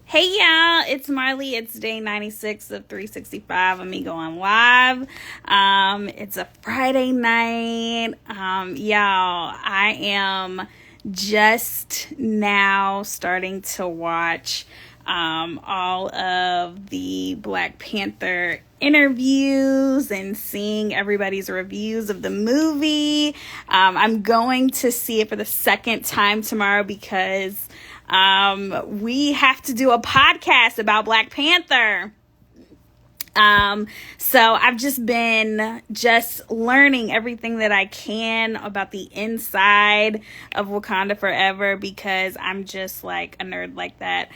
Hey y'all, it's Marlee. It's day 96 of 365 of me going live. It's a Friday night. Y'all, I am just now starting to watch all of the Black Panther interviews and seeing everybody's reviews of the movie. I'm going to see it for the second time tomorrow because we have to do a podcast about Black Panther. So I've just been learning everything that I can about the inside of Wakanda Forever because I'm just like a nerd like that.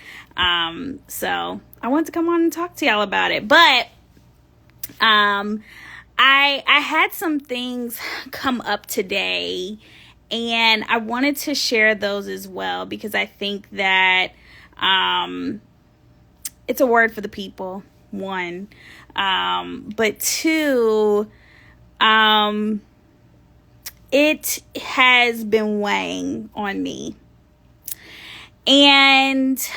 So I wanted to come on and talk to y'all about it, but, I had some things come up today and I wanted to share those as well because I think that, it's a word for the people. One, but two, it has been weighing on me, and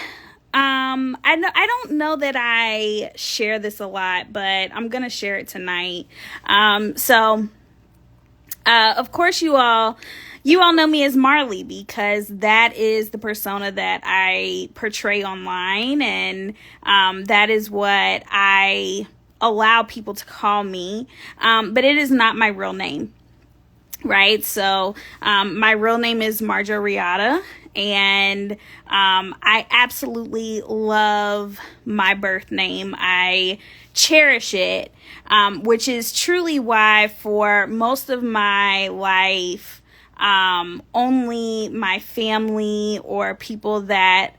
I don't know that I share this a lot, but I'm gonna share it tonight. Of course, you all know me as Marlee because that is the persona that I portray online, and that is what I allow people to call me. But it is not my real name, right? So my real name is Marjorie, and I absolutely love my birth name. I cherish it, which is truly why for most of my life, only my family or people that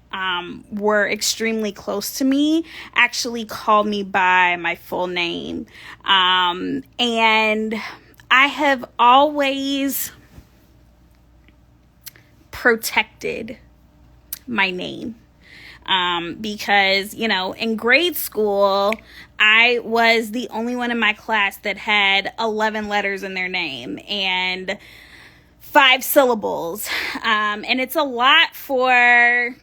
were extremely close to me actually called me by my full name. And I have always protected my name. Because, in grade school, I was the only one in my class that had 11 letters in their name and 5 syllables. And it's a lot for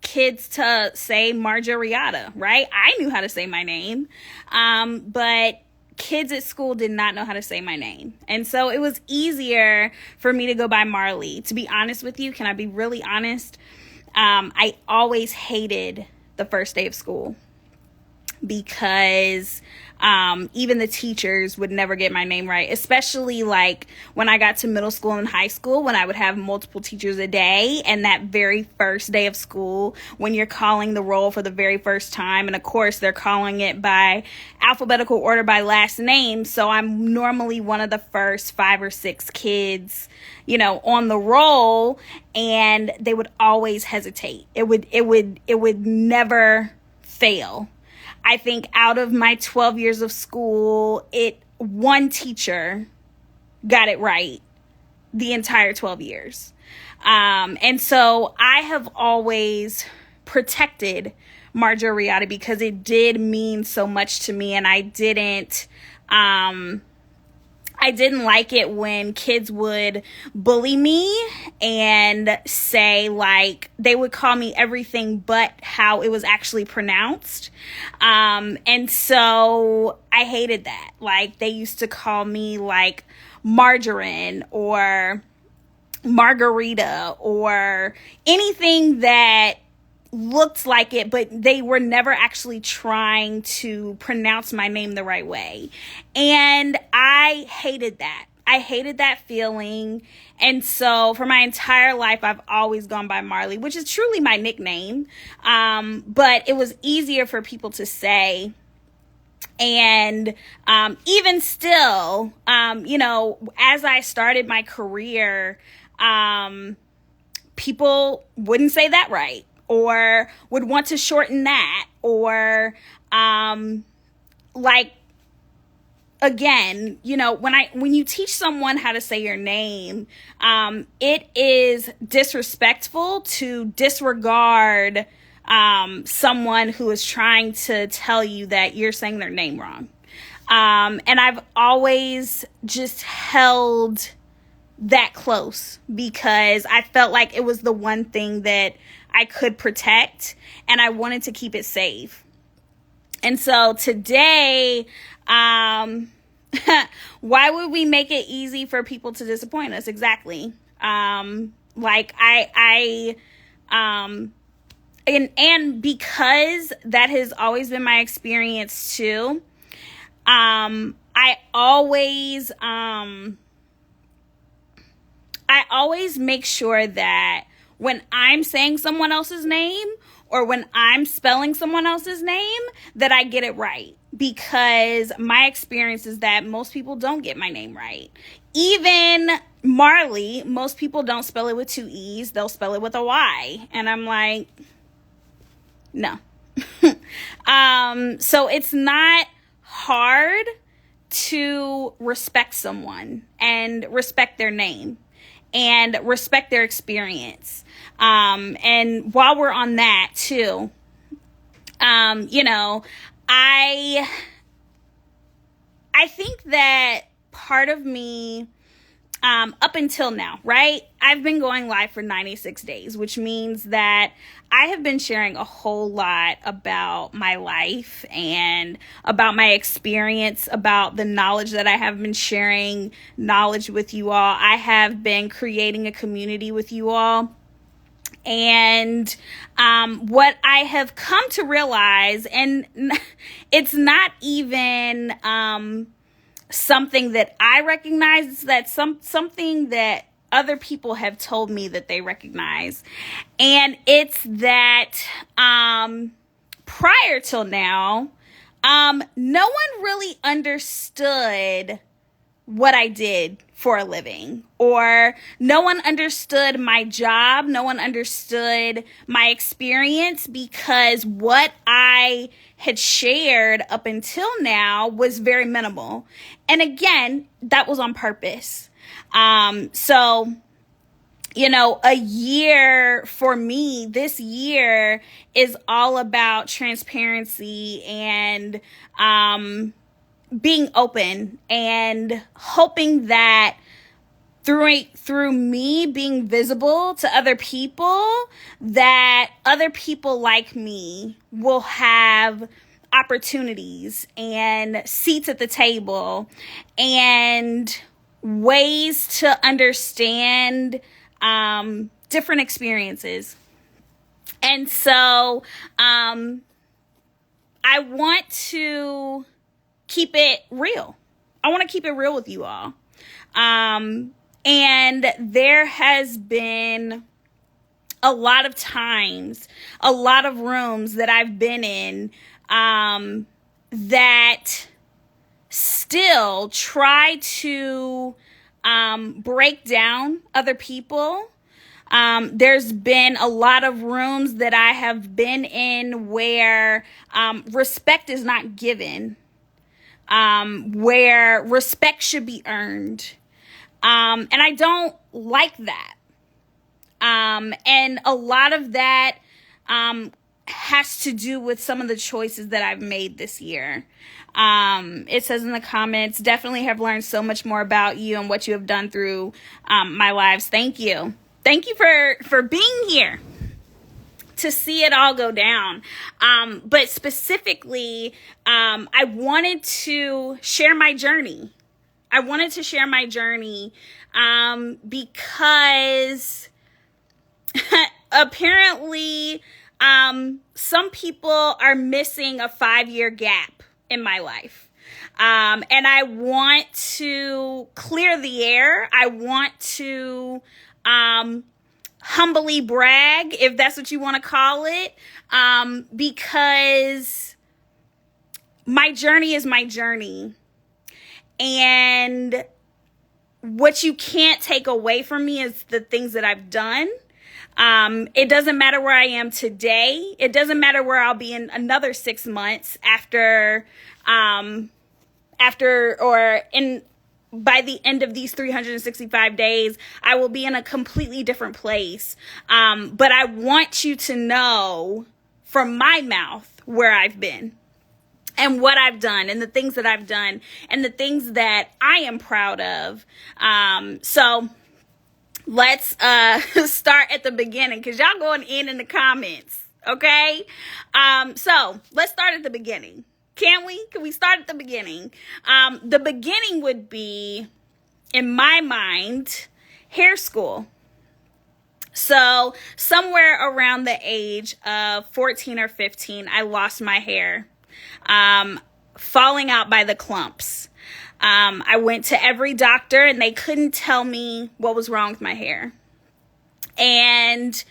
kids to say Marjorie, right? I knew how to say my name. But kids at school did not know how to say my name. And so it was easier for me to go by Marlee. To be honest with you, can I be really honest? I always hated the first day of school because even the teachers would never get my name right, especially like when I got to middle school and high school when I would have multiple teachers a day. And that very first day of school, when you're calling the roll for the very first time, and of course they're calling it by alphabetical order by last name. So I'm normally one of the first 5 or 6 kids, on the roll, and they would always hesitate. It would never fail. I think out of my 12 years of school, one teacher got it right the entire 12 years. And so I have always protected Marjorie because it did mean so much to me, and I didn't like it when kids would bully me and say, like, they would call me everything but how it was actually pronounced. And so I hated that. Like, they used to call me, like, margarine or margarita or anything that looked like it, but they were never actually trying to pronounce my name the right way. And I hated that. I hated that feeling. And so for my entire life, I've always gone by Marlee, which is truly my nickname. But it was easier for people to say. And even still, as I started my career, people wouldn't say that right, or would want to shorten that, or again, when you teach someone how to say your name, it is disrespectful to disregard someone who is trying to tell you that you're saying their name wrong. And I've always just held that close because I felt like it was the one thing that I could protect, and I wanted to keep it safe. And so today, why would we make it easy for people to disappoint us? Exactly. Like and because that has always been my experience too, I always make sure that when I'm saying someone else's name or when I'm spelling someone else's name, that I get it right. Because my experience is that most people don't get my name right. Even Marlee, most people don't spell it with 2 E's. They'll spell it with a Y. And I'm like, no. So it's not hard to respect someone and respect their name and respect their experience. And while we're on that too, I think that part of me, up until now, right? I've been going live for 96 days, which means that I have been sharing a whole lot about my life and about my experience, about the knowledge that I have been sharing knowledge with you all. I have been creating a community with you all. And what I have come to realize, and it's not even something that I recognize, it's that something that other people have told me that they recognize. And it's that prior till now, no one really understood what I did for a living, or no one understood my job. No one understood my experience, because what I had shared up until now was very minimal. And again, that was on purpose. So, a year for me, this year is all about transparency and, being open and hoping that through me being visible to other people, that other people like me will have opportunities and seats at the table and ways to understand different experiences. And so I want to keep it real. I want to keep it real with you all. And there has been a lot of times, a lot of rooms that I've been in that still try to break down other people. There's been a lot of rooms that I have been in where respect is not given. Where respect should be earned. And I don't like that. And a lot of that has to do with some of the choices that I've made this year. It says in the comments, definitely have learned so much more about you and what you have done through my lives. Thank you. Thank you for being here to see it all go down. But specifically, I wanted to share my journey. Because apparently, some people are missing a 5-year gap in my life. And I want to clear the air. I want to, humbly brag, if that's what you want to call it, because my journey is my journey. And what you can't take away from me is the things that I've done. It doesn't matter where I am today. It doesn't matter where I'll be in another 6 months by the end of these 365 days, I will be in a completely different place. But I want you to know from my mouth where I've been and what I've done and the things that I've done and the things that I am proud of. So let's start at the beginning, because y'all going in the comments. Okay. So let's start at the beginning. Can we start at the beginning? The beginning would be, in my mind, hair school. So somewhere around the age of 14 or 15, I lost my hair, falling out by the clumps. I went to every doctor and they couldn't tell me what was wrong with my hair. And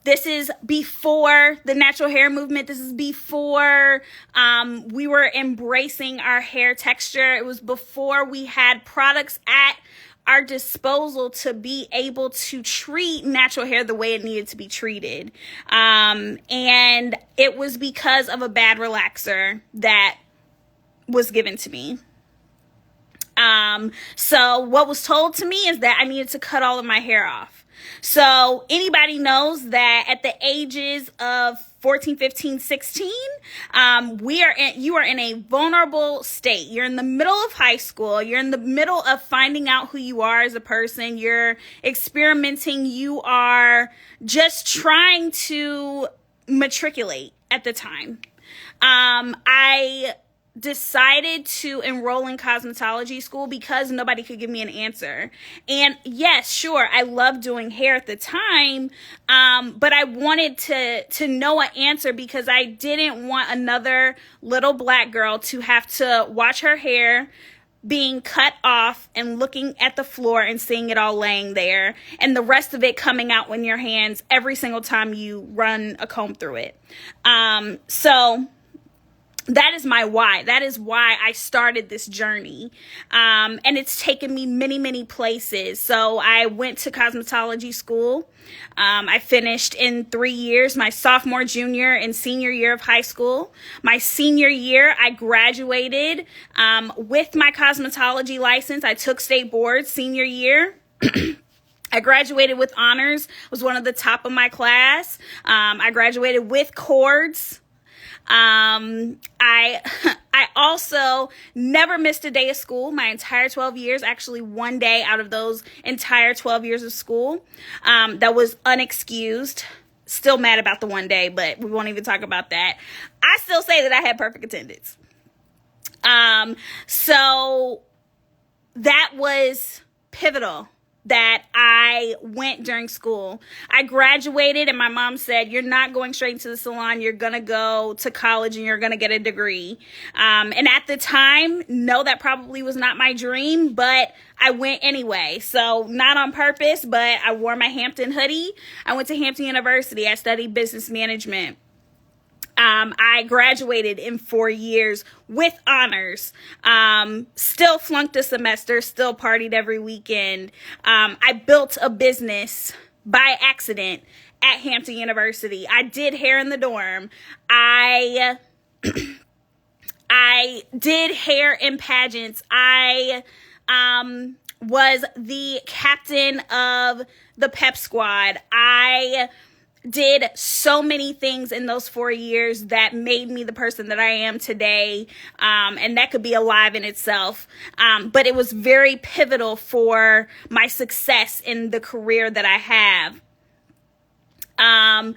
this is before the natural hair movement. This is before we were embracing our hair texture. It was before we had products at our disposal to be able to treat natural hair the way it needed to be treated. And it was because of a bad relaxer that was given to me. So what was told to me is that I needed to cut all of my hair off. So anybody knows that at the ages of 14, 15, 16, you are in a vulnerable state. You're in the middle of high school. You're in the middle of finding out who you are as a person. You're experimenting. You are just trying to matriculate at the time. I decided to enroll in cosmetology school because nobody could give me an answer. And yes, sure, I loved doing hair at the time, but I wanted to know an answer because I didn't want another little black girl to have to watch her hair being cut off and looking at the floor and seeing it all laying there, and the rest of it coming out in your hands every single time you run a comb through it. So that is my why. That is why I started this journey. And it's taken me many, many places. So I went to cosmetology school. I finished in 3 years, my sophomore, junior, and senior year of high school. My senior year, I graduated with my cosmetology license. I took state board senior year. I graduated with honors, was one of the top of my class. I graduated with cords. I also never missed a day of school my entire 12 years, actually one day out of those entire 12 years of school, that was unexcused. Still mad about the one day, but we won't even talk about that. I still say that I had perfect attendance. So that was pivotal that I went during school. I graduated and my mom said, you're not going straight to the salon. You're going to go to college and you're going to get a degree. And at the time, no, that probably was not my dream, but I went anyway. So not on purpose, but I wore my Hampton hoodie. I went to Hampton University. I studied business management. I graduated in 4 years with honors, still flunked a semester, still partied every weekend. I built a business by accident at Hampton University. I did hair in the dorm. I did hair in pageants. I was the captain of the pep squad. I did so many things in those 4 years that made me the person that I am today. And that could be alive in itself. But it was very pivotal for my success in the career that I have. And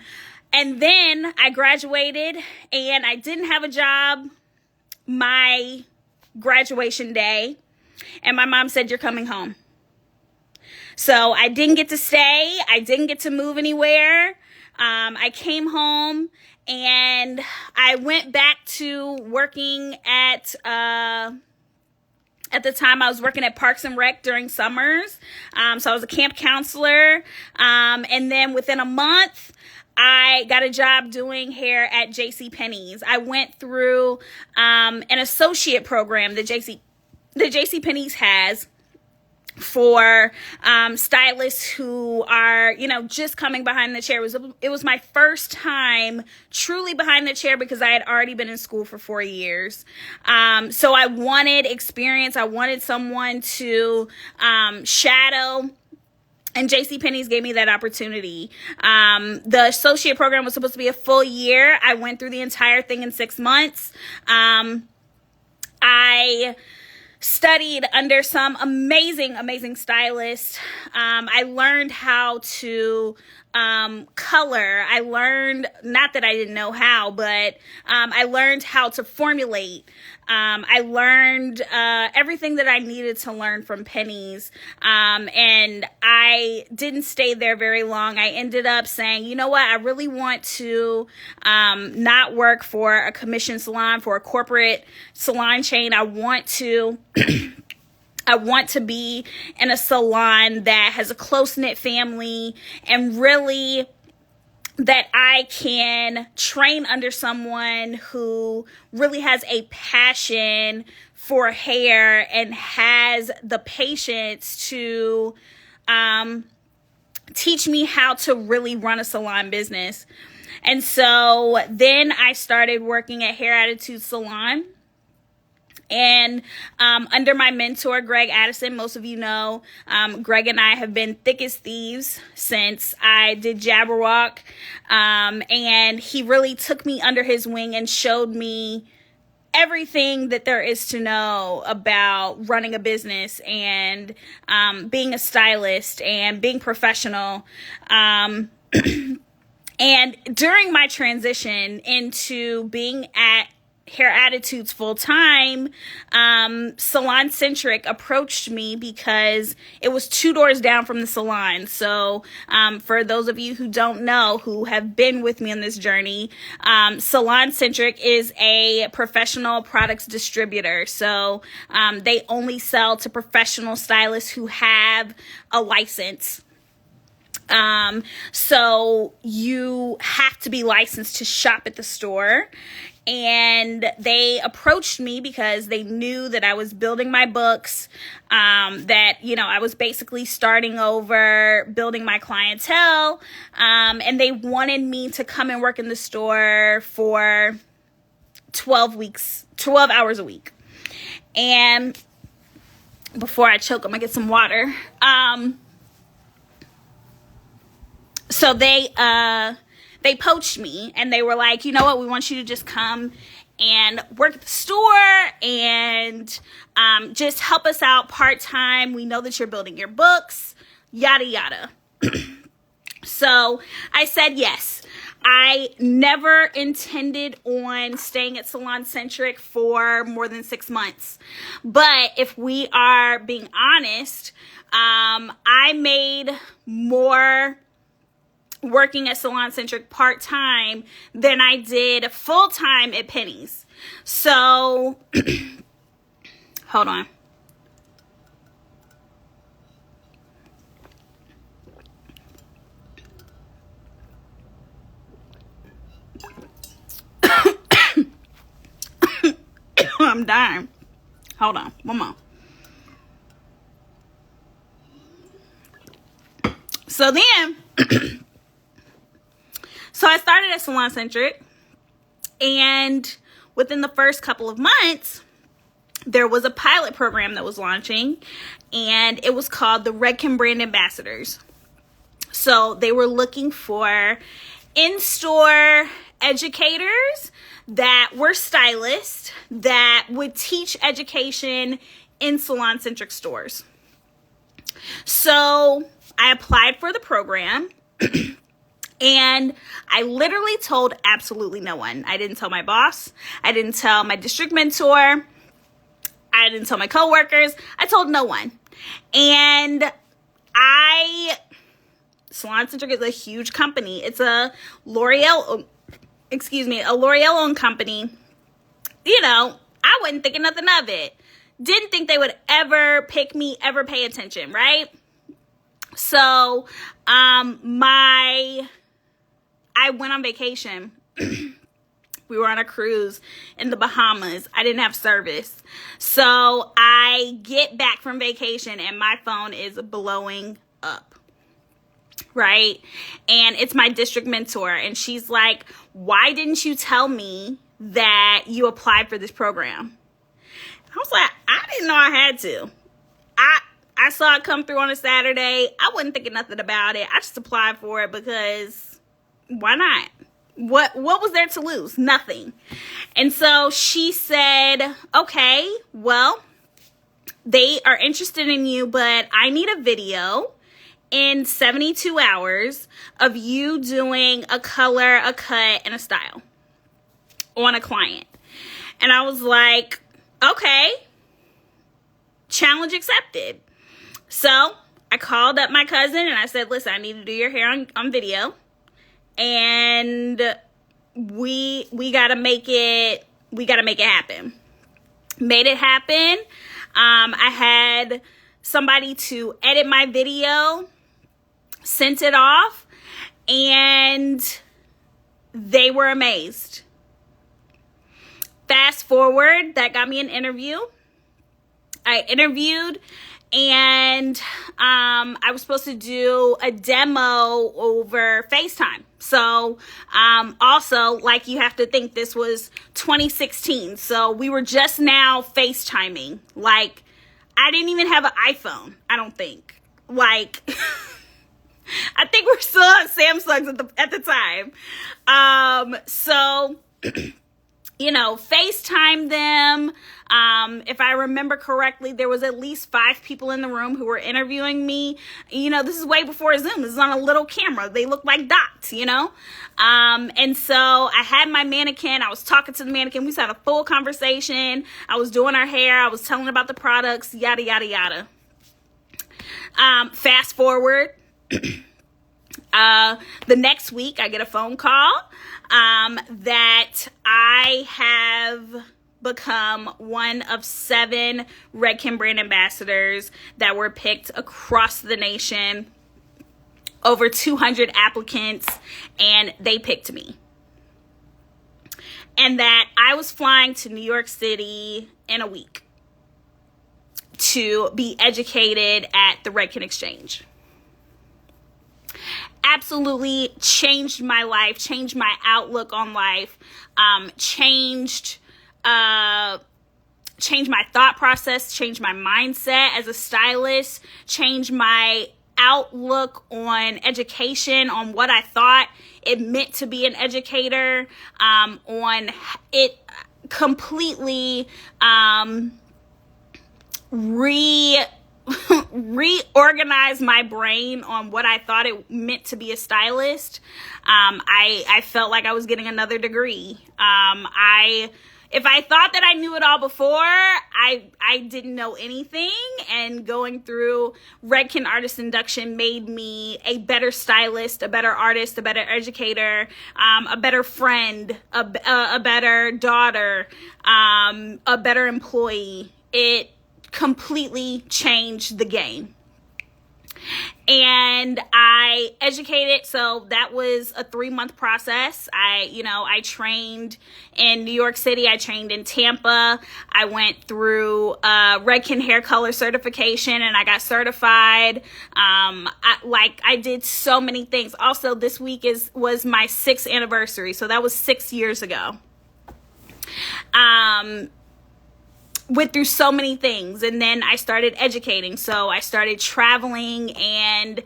then I graduated and I didn't have a job my graduation day. And my mom said, you're coming home. So I didn't get to stay. I didn't get to move anywhere. I came home and I went back to working at the time I was working at Parks and Rec during summers. So I was a camp counselor. And then within a month, I got a job doing hair at JCPenney's. I went through an associate program that JCPenney's has for stylists who are, just coming behind the chair. It was my first time truly behind the chair because I had already been in school for 4 years. So I wanted experience. I wanted someone to shadow. And JCPenney's gave me that opportunity. The associate program was supposed to be a full year. I went through the entire thing in 6 months. I studied under some amazing stylists. I learned how to color. I learned, not that I didn't know how, but I learned how to formulate. I learned everything that I needed to learn from Penny's. And I didn't stay there very long. I ended up saying, you know what, I really want to not work for a commission salon, for a corporate salon chain. I want to be in a salon that has a close-knit family, and really that I can train under someone who really has a passion for hair and has the patience to teach me how to really run a salon business. And so then I started working at Hair Attitude Salon. And under my mentor, Greg Addison, most of you know, Greg and I have been thick as thieves since I did Jabberwock. And he really took me under his wing and showed me everything that there is to know about running a business and being a stylist and being professional. And during my transition into being at Hair Attitudes full time, Salon Centric approached me because it was 2 doors down from the salon. So for those of you who don't know, who have been with me on this journey, Salon Centric is a professional products distributor. So they only sell to professional stylists who have a license. So you have to be licensed to shop at the store. And they approached me because they knew that I was building my books, that, you know, I was basically starting over, building my clientele, and they wanted me to come and work in the store for 12 hours a week. And before I choke, I'm gonna get some water. So they poached me and they were like, you know what, we want you to just come and work at the store and just help us out part-time. We know that you're building your books, yada, yada. So I said yes. I never intended on staying at Salon Centric for more than 6 months. But if we are being honest, I made more working at Salon Centric part-time than I did full-time at Penny's. So, hold on. I'm dying. Hold on. One more. So then, so I started at Salon Centric, and within the first couple of months, there was a pilot program that was launching, and it was called the Redken Brand Ambassadors. So they were looking for in-store educators that were stylists that would teach education in Salon Centric stores. So I applied for the program. And I literally told absolutely no one. I didn't tell my boss. I didn't tell my district mentor. I didn't tell my coworkers. I told no one. And Salon Centric is a huge company. It's a L'Oreal owned company. You know, I wasn't thinking nothing of it. Didn't think they would ever pick me, ever pay attention, right? So, I went on vacation. We were on a cruise in the Bahamas. I didn't have service. So I get back from vacation and my phone is blowing up. Right? And it's my district mentor. And she's like, why didn't you tell me that you applied for this program? I was like, I didn't know I had to. I saw it come through on a Saturday. I wasn't thinking nothing about it. I just applied for it because why not? What was there to lose? Nothing. And so she said, okay, well, they are interested in you, but I need a video in 72 hours of you doing a color, a cut, and a style on a client. And I was like, okay, challenge accepted. So I called up my cousin and I said, listen, I need to do your hair on video. And we gotta make it happen. Made it happen. I had somebody to edit my video, sent it off, and they were amazed. Fast forward, that got me an interview. I interviewed, and I was supposed to do a demo over FaceTime. So also, like, you have to think this was 2016. So we were just now FaceTiming. Like, I didn't even have an iPhone, I don't think. Like, I think we're still on Samsungs at the time. So you know, FaceTime them. If I remember correctly, there was at least 5 people in the room who were interviewing me. You know, this is way before Zoom. This is on a little camera. They look like dots, you know? And so I had my mannequin. I was talking to the mannequin. We had a full conversation. I was doing her hair. I was telling her about the products, yada, yada, yada. Fast forward. The next week, I get a phone call that I have become one of 7 Redken brand ambassadors that were picked across the nation. Over 200 applicants, and they picked me. And that I was flying to New York City in a week to be educated at the Redken Exchange. Absolutely changed my life, changed my outlook on life, changed my thought process, changed my mindset as a stylist, changed my outlook on education, on what I thought it meant to be an educator, on it completely reorganize my brain on what I thought it meant to be a stylist. I felt like I was getting another degree. If I thought that I knew it all before, I didn't know anything, and going through Redken Artist Induction made me a better stylist, a better artist, a better educator, a better friend, a better daughter, a better employee. It completely changed the game. And I educated, so that was a 3-month process. I trained in New York City. I trained in Tampa. I went through Redken hair color certification, and I got certified. I did so many things. Also, this week was my 6th anniversary, so that was 6 years ago. Went through so many things, and then I started educating. So I started traveling and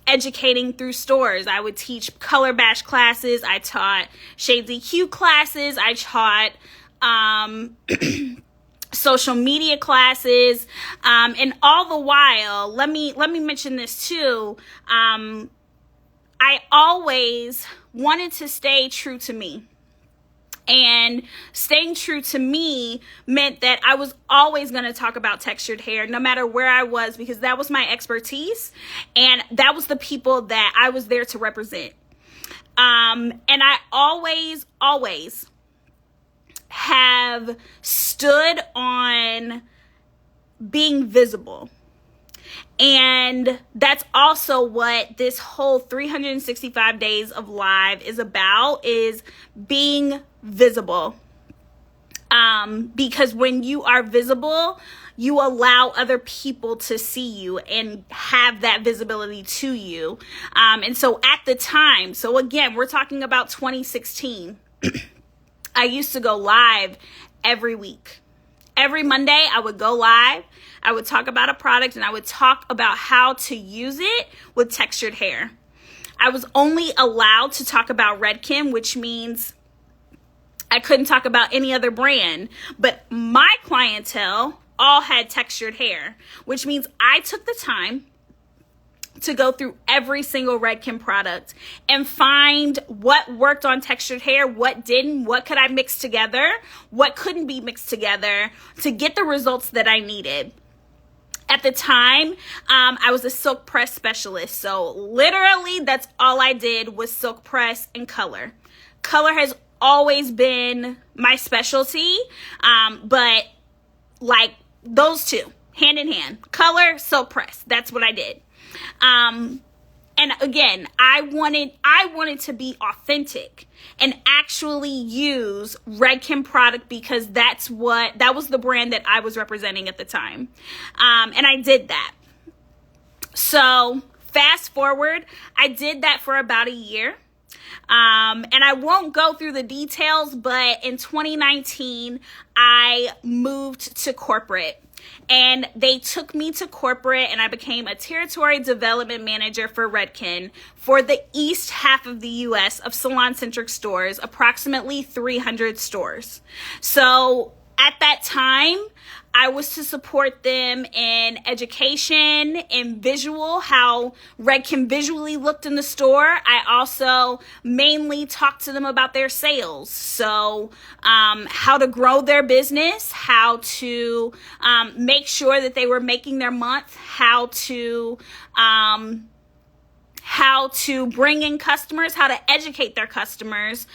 educating through stores. I would teach color bash classes. I taught Shades EQ classes. I taught social media classes, and all the while, let me mention this too. I always wanted to stay true to me. And staying true to me meant that I was always going to talk about textured hair, no matter where I was, because that was my expertise. And that was the people that I was there to represent. And I always have stood on being visible. And that's also what this whole 365 days of live is about, is being visible. Because when you are visible, you allow other people to see you and have that visibility to you. And so at the time, so again, we're talking about 2016, I used to go live every week. Every Monday, I would go live. I would talk about a product, and I would talk about how to use it with textured hair. I was only allowed to talk about Redken, which means I couldn't talk about any other brand. But my clientele all had textured hair, which means I took the time to go through every single Redken product and find what worked on textured hair, what didn't, what could I mix together, what couldn't be mixed together to get the results that I needed. At the time, I was a silk press specialist. So literally that's all I did was silk press and color. Color has always been my specialty, but like those two, hand in hand, color, silk press, that's what I did. And again, I wanted to be authentic and actually use Redken product because that was the brand that I was representing at the time. And I did that. So fast forward, I did that for about a year. And I won't go through the details, but in 2019, I moved to corporate. And they took me to corporate and I became a territory development manager for Redken for the east half of the U.S. of salon-centric stores, approximately 300 stores. So at that time, I was to support them in education, in visual, how Redken visually looked in the store. I also mainly talked to them about their sales. So how to grow their business, how to make sure that they were making their month, how to bring in customers, how to educate their customers,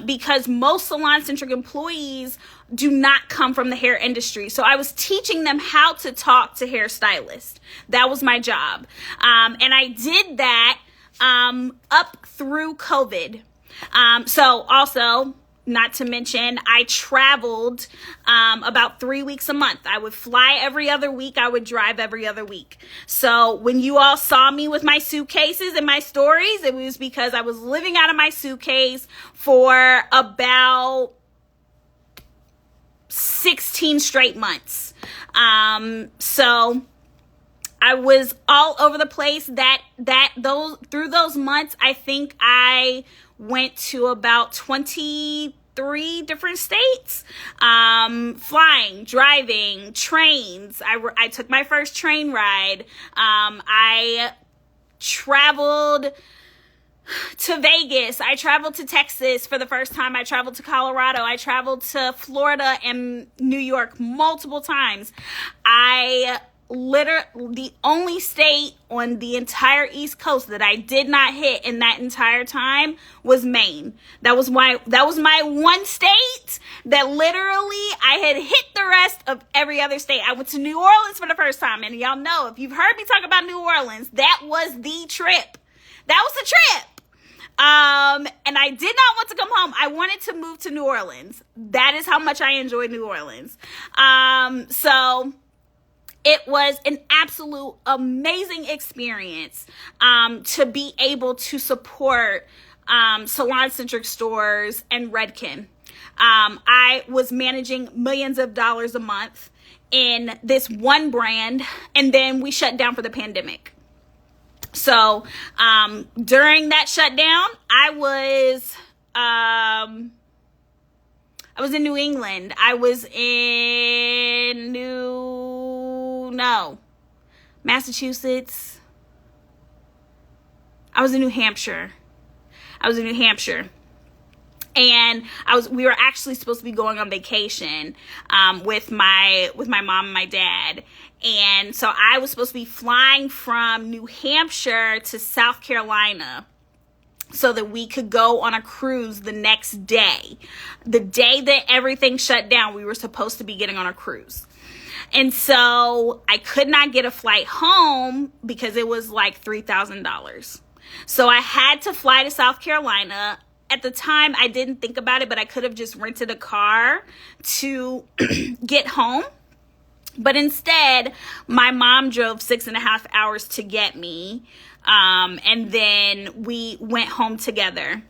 because most salon-centric employees do not come from the hair industry. So I was teaching them how to talk to hairstylists. That was my job. And I did that up through COVID. So also, not to mention, I traveled about 3 weeks a month. I would fly every other week. I would drive every other week. So when you all saw me with my suitcases and my stories, it was because I was living out of my suitcase for about 16 straight months. So I was all over the place. Through those months, I think I went to about 23 different states, flying, driving, trains. I took my first train ride. I traveled to Vegas. I traveled to Texas for the first time. I traveled to Colorado. I traveled to Florida and New York multiple times. The only state on the entire East Coast that I did not hit in that entire time was Maine. That was my one state that literally I had hit the rest of every other state. I went to New Orleans for the first time, and y'all know, if you've heard me talk about New Orleans, that was the trip. That was the trip. And I did not want to come home. I wanted to move to New Orleans. That is how much I enjoyed New Orleans. So it was an absolute amazing experience to be able to support salon-centric stores and Redken. I was managing millions of dollars a month in this one brand, and then we shut down for the pandemic. So during that shutdown, I was in New England. I was in Massachusetts. I was in New Hampshire. And we were actually supposed to be going on vacation with my mom and my dad. And so I was supposed to be flying from New Hampshire to South Carolina so that we could go on a cruise the next day. The day that everything shut down, we were supposed to be getting on a cruise. And so I could not get a flight home because it was like $3,000. So I had to fly to South Carolina. At the time, I didn't think about it, but I could have just rented a car to get home. But instead, my mom drove 6.5 hours to get me. And then we went home together.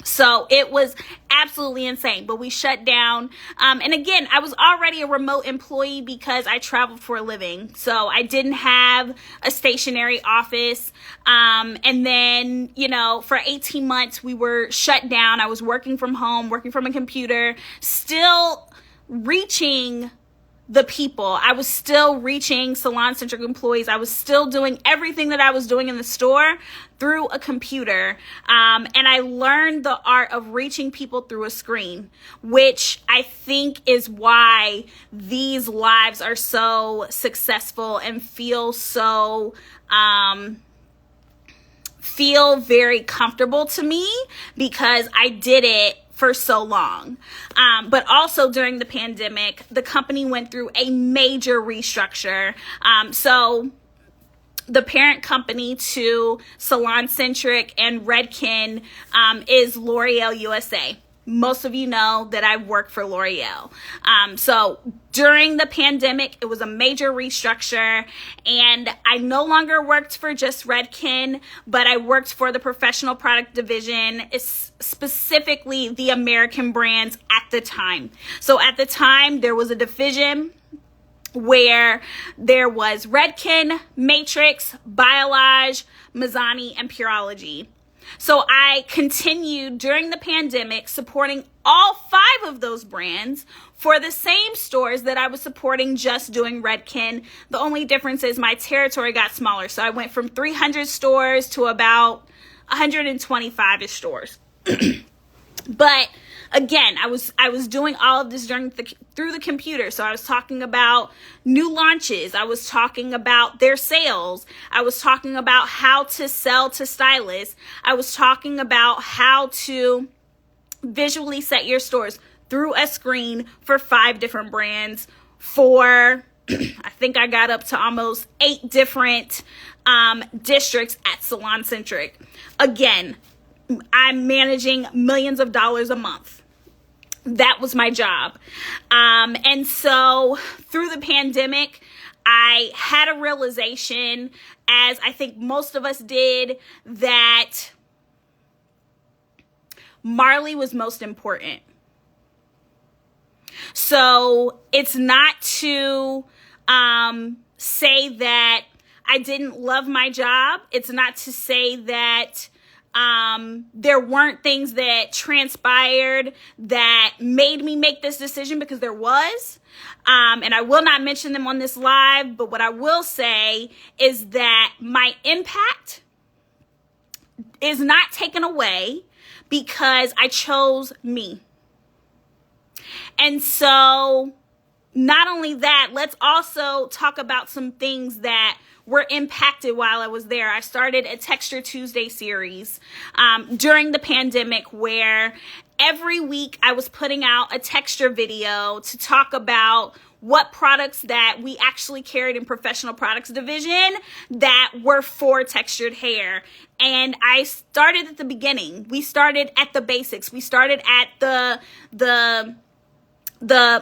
So it was absolutely insane, but we shut down. And again, I was already a remote employee because I traveled for a living. So I didn't have a stationary office. And then, for 18 months, we were shut down. I was working from home, working from a computer, still reaching the people. I was still reaching salon-centric employees. I was still doing everything that I was doing in the store through a computer. And I learned the art of reaching people through a screen, which I think is why these lives are so successful and feel very comfortable to me, because I did it for so long. But also during the pandemic, the company went through a major restructure. So the parent company to Salon-Centric and Redken is L'Oreal USA. Most of you know that I've worked for L'Oreal. So during the pandemic, it was a major restructure, and I no longer worked for just Redken, but I worked for the professional product division, specifically the American brands at the time. So at the time, there was a division where there was Redken, Matrix, Biolage, Mazzani, and Pureology. So I continued during the pandemic supporting all 5 of those brands for the same stores that I was supporting just doing Redken. The only difference is my territory got smaller. So I went from 300 stores to about 125-ish stores. But again, I was doing all of this through the computer. So I was talking about new launches. I was talking about their sales. I was talking about how to sell to stylists. I was talking about how to visually set your stores through a screen for 5 different brands for, I think I got up to almost 8 different districts at Salon-Centric. Again, I'm managing millions of dollars a month. That was my job. And so through the pandemic, I had a realization, as I think most of us did, that Marlee was most important. So it's not to say that I didn't love my job. It's not to say that there weren't things that transpired that made me make this decision, because there was. And I will not mention them on this live, but what I will say is that my impact is not taken away because I chose me. And so not only that, let's also talk about some things that were impacted while I was there. I started a Texture Tuesday series during the pandemic, where every week I was putting out a texture video to talk about what products that we actually carried in professional products division that were for textured hair. And I started at the beginning. We started at the basics. We started at the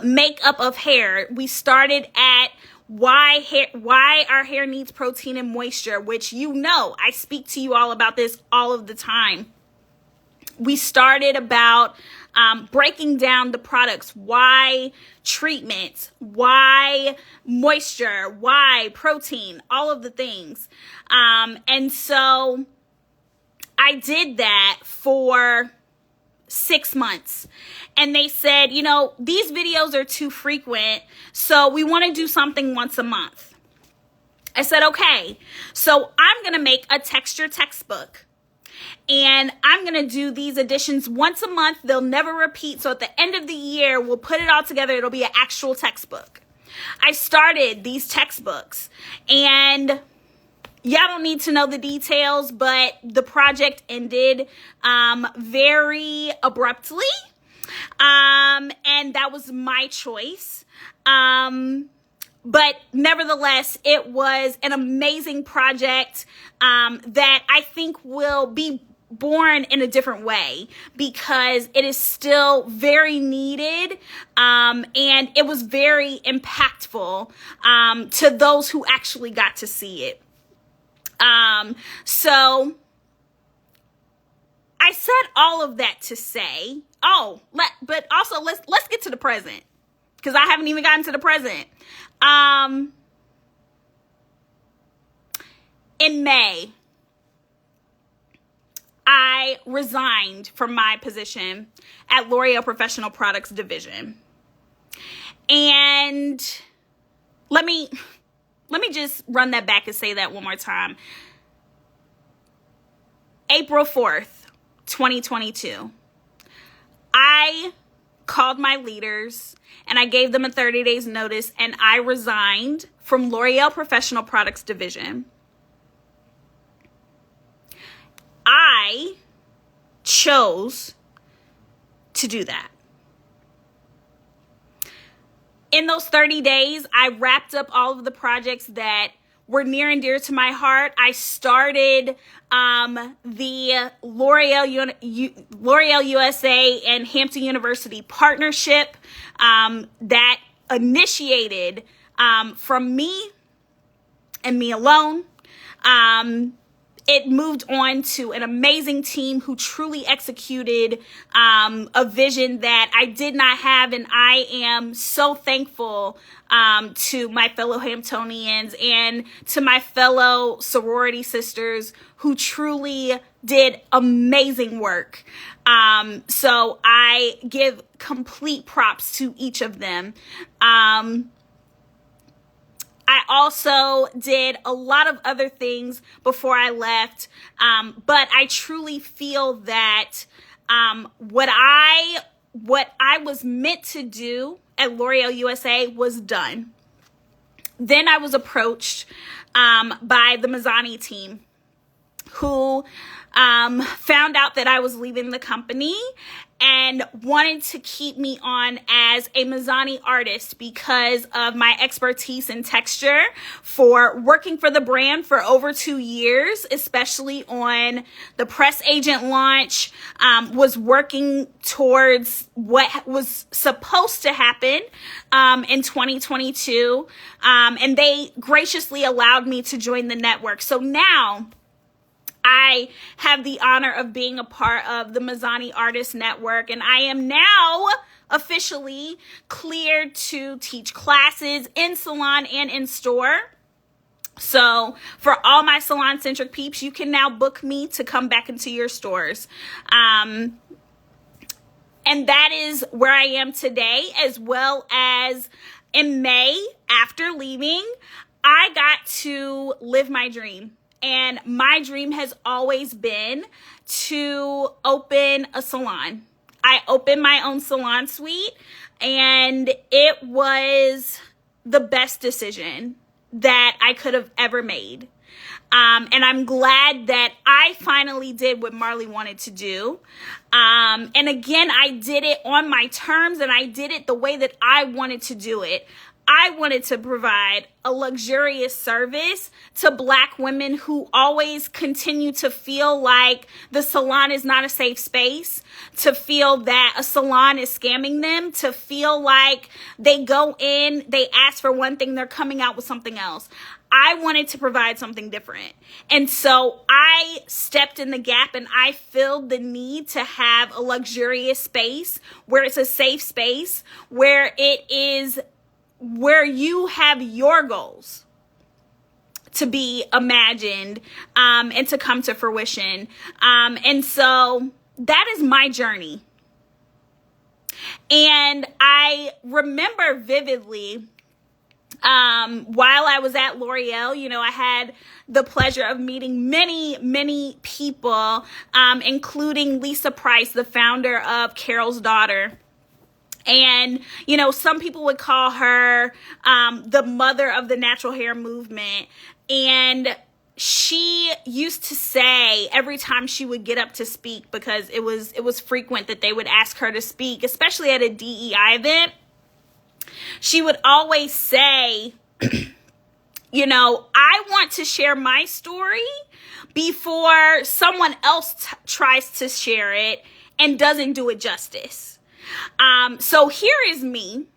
makeup of hair. We started at why our hair needs protein and moisture, which I speak to you all about this all of the time. We started about breaking down the products, why treatments, why moisture, why protein, all of the things. And so I did that for 6 months. And they said, these videos are too frequent, so we want to do something once a month. I said, okay, so I'm going to make a texture textbook. And I'm going to do these editions once a month. They'll never repeat. So at the end of the year, we'll put it all together. It'll be an actual textbook. I started these textbooks, and y'all don't need to know the details, but the project ended very abruptly. And that was my choice. But nevertheless, it was an amazing project that I think will be born in a different way, because it is still very needed, and it was very impactful to those who actually got to see it. So I said all of that to say, but also let's get to the present, because I haven't even gotten to the present. In May, I resigned from my position at L'Oreal Professional Products Division. And let me just run that back and say that one more time. April 4th, 2022. I called my leaders and I gave them a 30 days notice, and I resigned from L'Oreal Professional Products Division. I chose to do that. In those 30 days, I wrapped up all of the projects that were near and dear to my heart. I started the L'Oreal USA and Hampton University partnership that initiated from me and me alone. It moved on to an amazing team who truly executed a vision that I did not have. And I am so thankful to my fellow Hamptonians and to my fellow sorority sisters who truly did amazing work. So I give complete props to each of them. I also did a lot of other things before I left, but I truly feel that what I was meant to do at L'Oreal USA was done. Then I was approached by the Mazzani team, who found out that I was leaving the company and wanted to keep me on as a Mazzani artist because of my expertise in texture for working for the brand for over 2 years, especially on the press agent launch, was working towards what was supposed to happen in 2022. And they graciously allowed me to join the network. So now I have the honor of being a part of the Mazzani Artist Network, and I am now officially cleared to teach classes in salon and in store. So for all my salon-centric peeps, you can now book me to come back into your stores. And that is where I am today, as well as in May, after leaving, I got to live my dream. And my dream has always been to open a salon. I opened my own salon suite, and it was the best decision that I could have ever made. And I'm glad that I finally did what Marlee wanted to do. And again, I did it on my terms, and I did it the way that I wanted to do it. I wanted to provide a luxurious service to Black women who always continue to feel like the salon is not a safe space, to feel that a salon is scamming them, to feel like they go in, they ask for one thing, they're coming out with something else. I wanted to provide something different. And so I stepped in the gap, and I filled the need to have a luxurious space where it's a safe space, where it is where you have your goals to be imagined and to come to fruition. And so that is my journey. And I remember vividly while I was at L'Oreal, I had the pleasure of meeting many, many people, including Lisa Price, the founder of Carol's Daughter. And, some people would call her the mother of the natural hair movement. And she used to say every time she would get up to speak, because it was frequent that they would ask her to speak, especially at a DEI event, she would always say, I want to share my story before someone else tries to share it and doesn't do it justice. So here's me,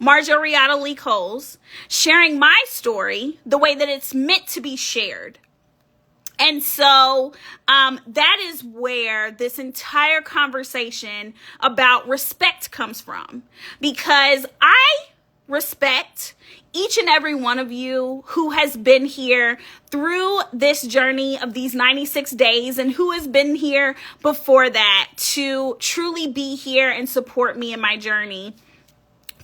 Marlee Coles, sharing my story the way that it's meant to be shared. And so that is where this entire conversation about respect comes from, because I respect each and every one of you who has been here through this journey of these 96 days and who has been here before that to truly be here and support me in my journey.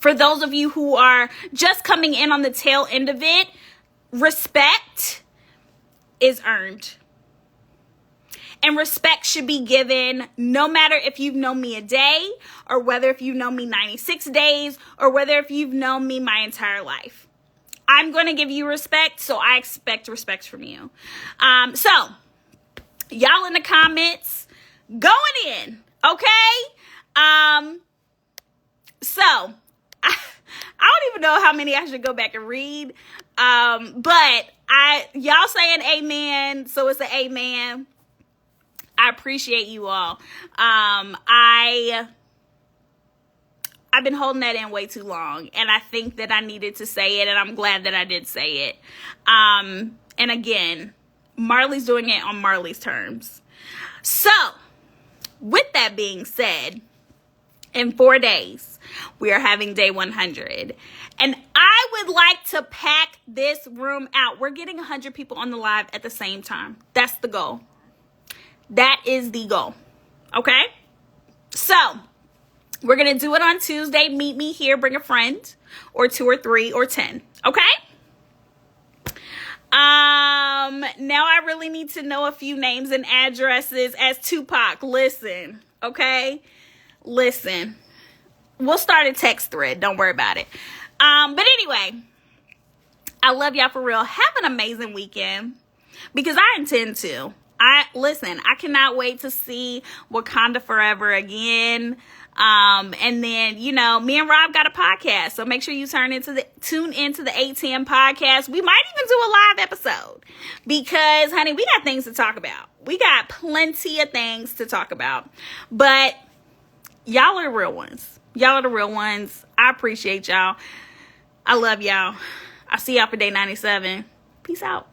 For those of you who are just coming in on the tail end of it, respect is earned. And respect should be given no matter if you've known me a day, or whether if you've known me 96 days, or whether if you've known me my entire life. I'm going to give you respect, so I expect respect from you. So, y'all in the comments, going in, okay? So, I don't even know how many I should go back and read, but y'all saying amen, so it's an amen. I appreciate you all. I've been holding that in way too long, and I think that I needed to say it, and I'm glad that I did say it. And again, Marlee's doing it on Marlee's terms. So, with that being said, in 4 days, we are having day 100. And I would like to pack this room out. We're getting 100 people on the live at the same time. That's the goal. That is the goal. Okay? So, we're going to do it on Tuesday. Meet me here. Bring a friend. Or 2 or 3 or 10. Okay? Now I really need to know a few names and addresses as Tupac. Listen. Okay? Listen. We'll start a text thread. Don't worry about it. But anyway, I love y'all for real. Have an amazing weekend. Because I intend to. I cannot wait to see Wakanda Forever again. And then, you know, me and Rob got a podcast. So make sure you tune into the 810 podcast. We might even do a live episode because, honey, we got things to talk about. We got plenty of things to talk about. But y'all are the real ones. Y'all are the real ones. I appreciate y'all. I love y'all. I'll see y'all for day 97. Peace out.